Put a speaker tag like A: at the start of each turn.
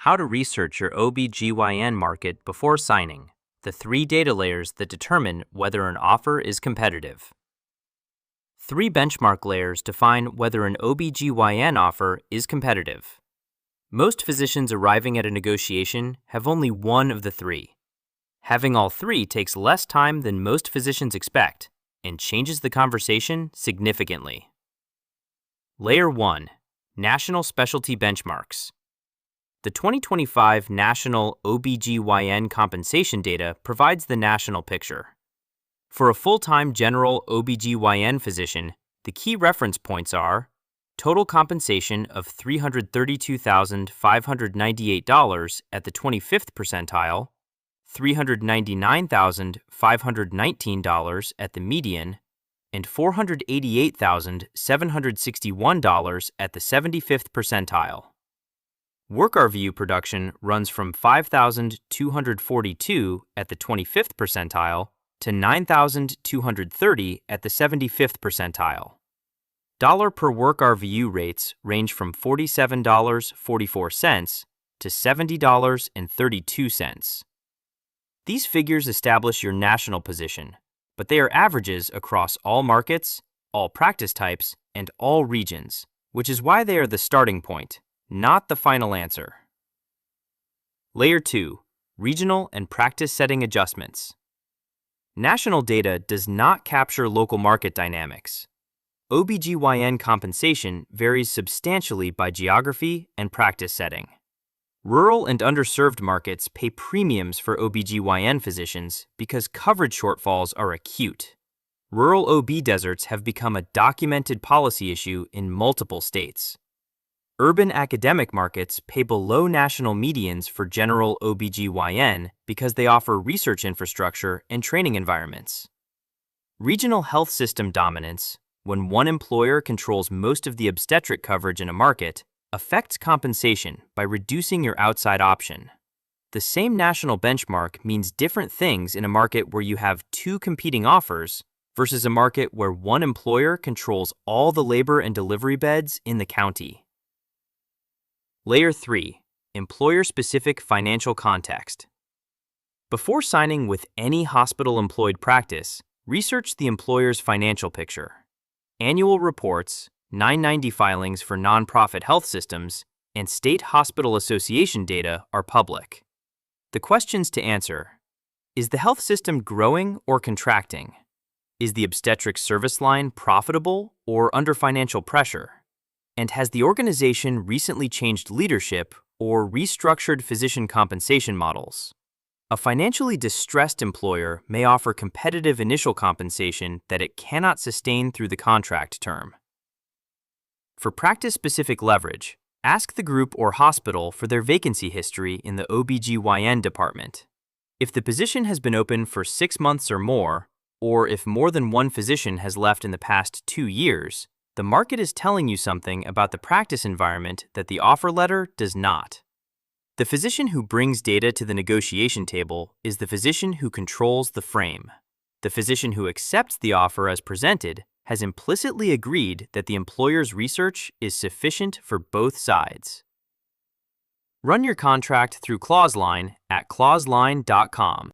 A: How to research your OBGYN market before signing. The 3 data layers that determine whether an offer is competitive. 3 benchmark layers define whether an OBGYN offer is competitive. Most physicians arriving at a negotiation have only one of the 3. Having all 3 takes less time than most physicians expect and changes the conversation significantly. Layer 1. National Specialty Benchmarks. The 2025 National OBGYN compensation data provides the national picture. For a full-time general OBGYN physician, the key reference points are total compensation of $332,598 at the 25th percentile, $399,519 at the median, and $488,761 at the 75th percentile. Work RVU production runs from 5,242 at the 25th percentile to 9,230 at the 75th percentile. Dollar per work RVU rates range from $47.44 to $70.32. These figures establish your national position, but they are averages across all markets, all practice types, and all regions, which is why they are the starting point, not the final answer. Layer 2. Regional and practice setting adjustments. National data does not capture local market dynamics. OBGYN compensation varies substantially by geography and practice setting. Rural and underserved markets pay premiums for OBGYN physicians because coverage shortfalls are acute. Rural OB deserts have become a documented policy issue in multiple states. Urban academic markets pay below national medians for general OBGYN because they offer research infrastructure and training environments. Regional health system dominance, when one employer controls most of the obstetric coverage in a market, affects compensation by reducing your outside option. The same national benchmark means different things in a market where you have 2 competing offers versus a market where one employer controls all the labor and delivery beds in the county. Layer 3. Employer-specific financial context. Before signing with any hospital-employed practice, research the employer's financial picture. Annual reports, 990 filings for nonprofit health systems, and state hospital association data are public. The questions to answer: is the health system growing or contracting? Is the obstetrics service line profitable or under financial pressure? And has the organization recently changed leadership or restructured physician compensation models? A financially distressed employer may offer competitive initial compensation that it cannot sustain through the contract term. For practice-specific leverage, ask the group or hospital for their vacancy history in the OBGYN department. If the position has been open for 6 months or more, or if more than one physician has left in the past 2 years, the market is telling you something about the practice environment that the offer letter does not. The physician who brings data to the negotiation table is the physician who controls the frame. The physician who accepts the offer as presented has implicitly agreed that the employer's research is sufficient for both sides. Run your contract through ClauseLine at ClauseLine.com.